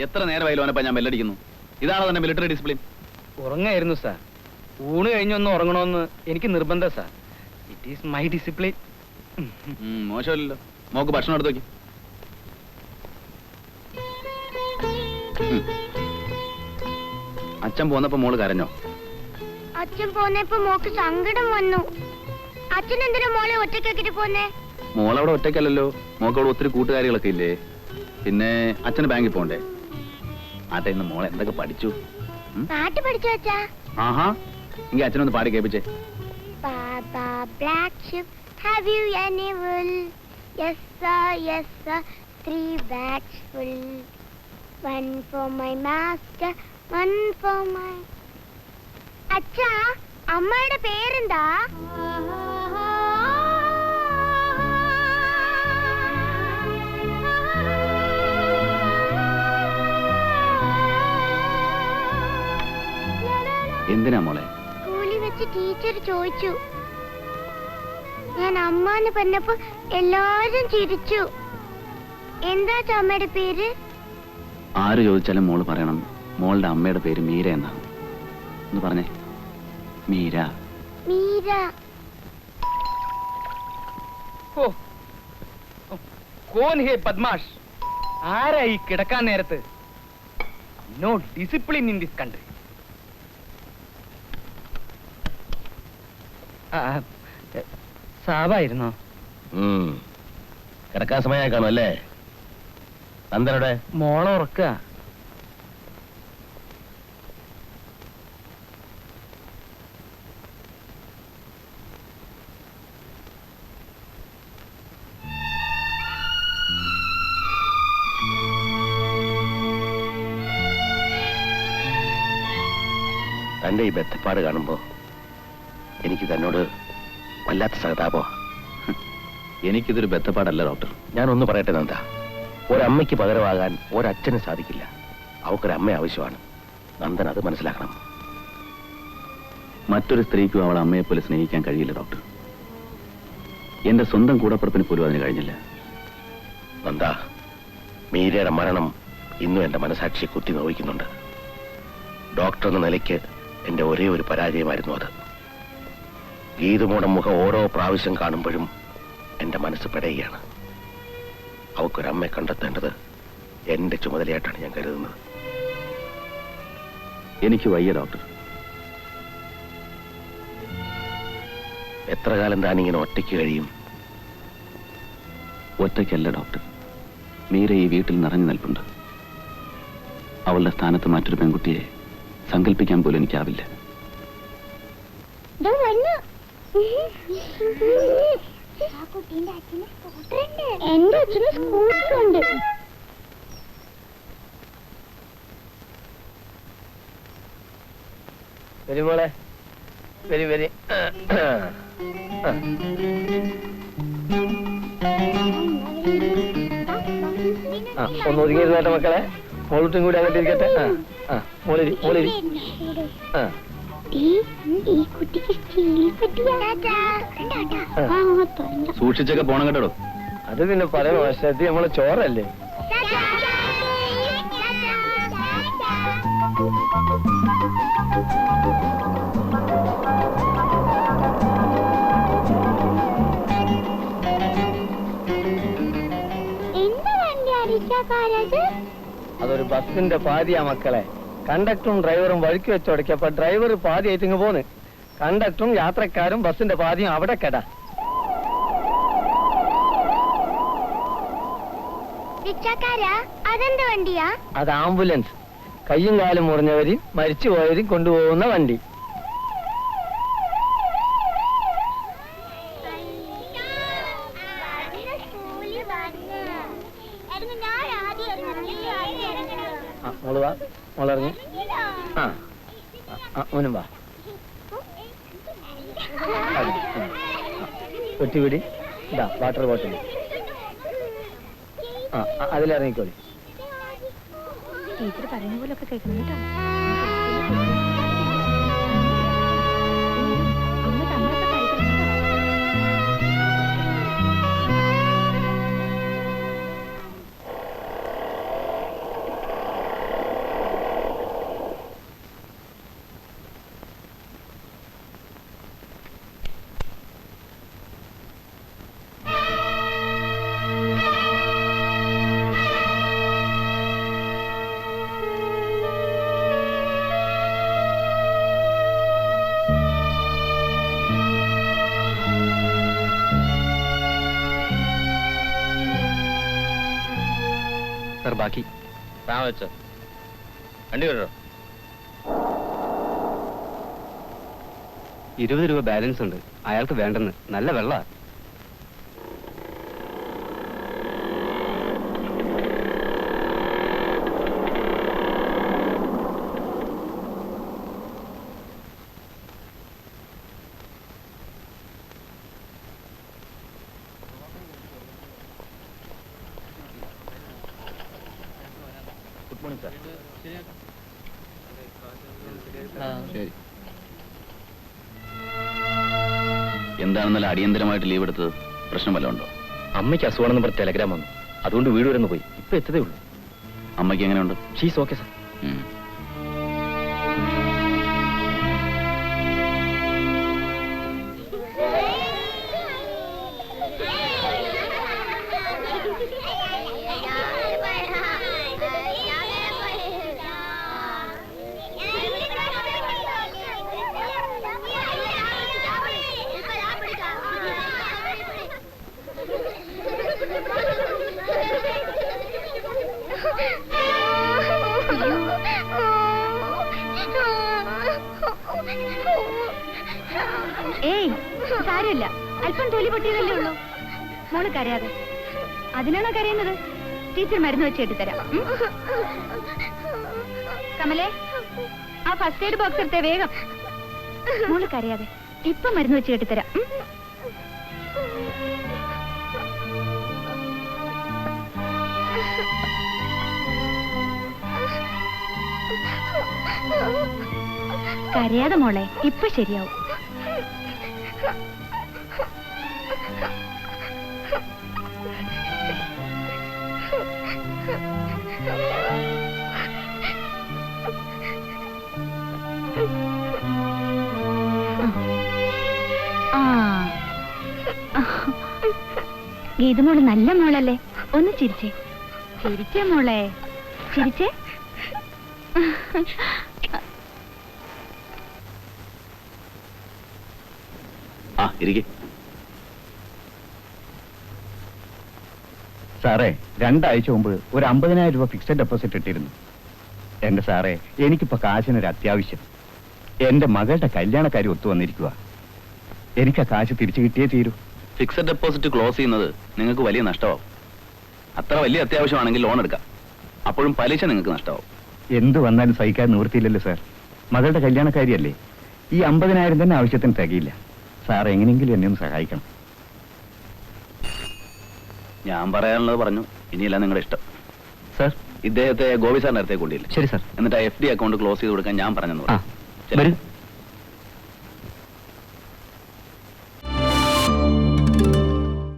എത്ര നേരമായാലും അവനപ്പ ഞാൻ ബെല്ലടിക്കുന്നു. ഇതാണോ തന്നെ മിലിറ്ററി ഡിസിപ്ലിൻ? ഉറങ്ങായിരുന്നു സാർ. ഊണ് കഴിഞ്ഞൊന്ന് ഉറങ്ങണമെന്ന് എനിക്ക് നിർബന്ധം sir. It is my discipline. മോശമല്ലല്ലോ. മോക്ക് ഭക്ഷണം എടുത്ത് നോക്കി. അച്ഛൻ പോന്നപ്പോ മോള് കരഞ്ഞോ? അച്ഛൻ പോന്നപ്പോ മോക്ക് സങ്കടം വന്നു. അച്ഛൻ എന്തിനാ മോളെ ഒറ്റയ്ക്കാക്കിട്ട് പോന്നേ? മോളവിടെ ഒറ്റയ്ക്കല്ലല്ലോ. മോക്കവിടെ ഒത്തിരി കൂട്ടുകാരികളൊക്കെ ഇല്ലേ? പിന്നെ അച്ഛന് ബാങ്കിൽ പോണ്ടേ? ആട്ടെ, ഇന്ന് മോളെ എന്തൊക്കെ പഠിച്ചു? പാട്ട് പഠിച്ചു അച്ഛാ. ആഹാ, എങ്കിൽ അച്ഛനൊന്ന് പാടി കേൾപ്പിച്ചേ. Baba black sheep, have you any wool? Yes sir, 3 bags full. One for my master, one for my... അച്ഛാ, അമ്മയുടെ പേരെന്താ? എന്തിനാ മോളെ? സ്കൂളിൽ വെച്ച് ടീച്ചർ ചോദിച്ചു. ഞാൻ അമ്മാന്ന് പറഞ്ഞപ്പോ എല്ലാരും ചിരിച്ചു. എന്താ അമ്മയുടെ പേര്? ആര് ചോദിച്ചാലും മോള് പറയണം മോളുടെ അമ്മയുടെ പേര് മീര എന്നാണ്. ഒന്ന് പറഞ്ഞേ. മീര. മീര. കോൻ ഹേ ബദ്മാഷ്? ആരാ ഈ കിടക്കാൻ നേരത്ത്? No discipline in this country. സാബായിരുന്നോ? കിടക്കാൻ സമയമായി കാണും അല്ലേ? നന്ദനോടെ മോളെ ഉറക്ക. തന്റെ ഈ ബന്ധപ്പാട് കാണുമ്പോ എനിക്ക് തന്നോട് വല്ലാത്ത സഹതാപോ. എനിക്കിതൊരു ബന്ധപ്പാടല്ല ഡോക്ടർ. ഞാനൊന്ന് പറയട്ടെ നന്ദ, ഒരമ്മയ്ക്ക് പകരമാകാൻ ഒരച്ഛന് സാധിക്കില്ല. അവക്കൊരമ്മ ആവശ്യമാണ്. നന്ദൻ അത് മനസ്സിലാക്കണം. മറ്റൊരു സ്ത്രീക്കും അവൾ അമ്മയെ പോലെ സ്നേഹിക്കാൻ കഴിയില്ല ഡോക്ടർ. എന്റെ സ്വന്തം കൂടപ്പുറപ്പിന് പോലും അതിന് കഴിഞ്ഞില്ല. നന്ദ, മീരയുടെ മരണം ഇന്നും എന്റെ മനസാക്ഷിയെ കുത്തി നോവിക്കുന്നുണ്ട്. ഡോക്ടർ എന്ന നിലയ്ക്ക് എന്റെ ഒരേ ഒരു പരാജയമായിരുന്നു അത്. ഗീതുമോടെ മുഖം ഓരോ പ്രാവശ്യം കാണുമ്പോഴും എന്റെ മനസ്സ് പെടയുകയാണ്. അവക്കൊരമ്മയെ കണ്ടെത്തേണ്ടത് എന്റെ ചുമതലയായിട്ടാണ് ഞാൻ കരുതുന്നത്. എനിക്ക് വയ്യ ഡോക്ടർ. എത്ര കാലം താനിങ്ങനെ ഒറ്റയ്ക്ക് കഴിയും? ഒറ്റയ്ക്കല്ല ഡോക്ടർ, മീര ഈ വീട്ടിൽ നിറഞ്ഞു നിൽപ്പുണ്ട്. അവളുടെ സ്ഥാനത്ത് മറ്റൊരു പെൺകുട്ടിയെ സങ്കല്പിക്കാൻ പോലും എനിക്കാവില്ല. എന്റെ അച്ഛന് സ്കൂട്ടറുണ്ട്. വരി മോളെ, വരി വരി. ഒന്ന് ഒതുങ്ങിയിരുന്നേട്ടെ മക്കളെ. മോളൂട്ടും കൂടി അങ്ങോട്ട് ഇരിക്കട്ടെ. മോളിരി മോളിരി. സൂക്ഷിച്ചൊക്കെ പോണം കേട്ടോ. അത് പിന്നെ പറയണോ? ശ്രദ്ധ നമ്മളെ ചോറല്ലേ. അതൊരു ബസിന്റെ പാതിയാ മക്കളെ. കണ്ടക്ടറും ഡ്രൈവറും വഴിക്ക് വെച്ചോടക്കിയപ്പോ ഡ്രൈവർ പാതി ആയിട്ടിങ്ങ് പോന്ന്. കണ്ടക്ടറും യാത്രക്കാരും ബസിന്റെ പാതിയും അവിടെ കെടാ. അതെന്ത് വണ്ടിയാ? അത് ആംബുലൻസ്. കയ്യും കാലും മുറിഞ്ഞവരും മരിച്ചുപോയവരും കൊണ്ടുപോകുന്ന വണ്ടി. മോള് വാ, മോളിറങ്ങി. മോനും വാ. ഒറ്റിപിടി. ഇതാ വാട്ടർ ബോട്ടിൽ. അതിലിറങ്ങിക്കോളി. ടീച്ചർ പറയുന്ന പോലൊക്കെ കേൾക്കണം കേട്ടോ. അമ്മ തന്നൊക്കെ കഴിക്കണം. ബാക്കി. താൻ വെച്ചോ, വണ്ടി വിടോ. 20 രൂപ ബാലൻസ് ഉണ്ട്, അയാൾക്ക് വേണ്ടെന്ന്. നല്ല വെള്ള. Good morning sir. ശരി. എന്താണെന്നല്ല അടിയന്തരമായിട്ട് ലീവ് എടുത്തത്? പ്രശ്നം വല്ലതും ഉണ്ടോ? അമ്മയ്ക്ക് അസുഖമാണെന്ന് പറഞ്ഞ് ടെലഗ്രാം വന്നു, അതുകൊണ്ട് വീട് വരെ ഒന്ന് പോയി. ഇപ്പൊ എത്തതേ ഉള്ളൂ. അമ്മയ്ക്ക് എങ്ങനെയുണ്ട്? She's okay sir. ഉം. ഏയ് സാരമില്ല, അല്പം തൊലി പൊട്ടിയതല്ലേ ഉള്ളൂ. മോള് കരയാതെ. അതിനാണോ കരയുന്നത്? ടീച്ചർ മരുന്ന് വെച്ച് എടുത്തരാം. കമലേ, ആ ഫസ്റ്റ് എയ്ഡ് ബോക്സ് എടുത്തേ വേഗം. മോള് കരയാതെ, ഇപ്പൊ മരുന്ന് വെച്ച് കെട്ടിത്തരാം. കരയാതെ മോളെ, ഇപ്പൊ ശരിയാവും. ഗീതുമോള് നല്ല മോളല്ലേ, ഒന്ന് ചിരിച്ചേ. ചിരിച്ചേ മോളെ, ചിരിച്ചേ. ആ ഇരിക്കെ. സാറേ, 2 ആഴ്ച മുമ്പ് ഒരു 50,000 രൂപ ഫിക്സഡ് ഡെപ്പോസിറ്റ് ഇട്ടിരുന്നു. എന്റെ സാറേ, എനിക്കിപ്പോ കാശിനൊരു അത്യാവശ്യം. എന്റെ മകളുടെ കല്യാണക്കാരി ഒത്തു വന്നിരിക്കുക. എനിക്ക് ആ കാശ് തിരിച്ചു കിട്ടിയേ തീരൂ. ഫിക്സഡ് ഡെപ്പോസിറ്റ് ക്ലോസ് ചെയ്യുന്നത് നിങ്ങൾക്ക് വലിയ നഷ്ടമാവും. അത്ര വലിയ അത്യാവശ്യമാണെങ്കിൽ ലോൺ എടുക്കാം, അപ്പോഴും പലിശ നിങ്ങൾക്ക് നഷ്ടമാവും. എന്തു വന്നാലും സഹിക്കാൻ നിവൃത്തിയില്ലല്ലോ സാർ. മകളുടെ കല്യാണക്കാരിയല്ലേ. ഈ 50,000 തന്നെ ആവശ്യത്തിന് തികയില്ല. സാർ എങ്ങനെയെങ്കിലും എന്നെ ഒന്ന് സഹായിക്കണം. ഞാൻ പറയാനുള്ളത് പറഞ്ഞു, ഇനിയെല്ലാം നിങ്ങളുടെ ഇഷ്ടം. സാർ, ഇദ്ദേഹത്തെ ഗോപി സാറിന്റെ അടുത്തേക്ക് കൊണ്ടില്ല. ശരി സാർ. എന്നിട്ട് FD അക്കൗണ്ട് ക്ലോസ് ചെയ്ത് കൊടുക്കാൻ ഞാൻ പറഞ്ഞെന്ന് ആ, പറഞ്ഞു. വരൂ.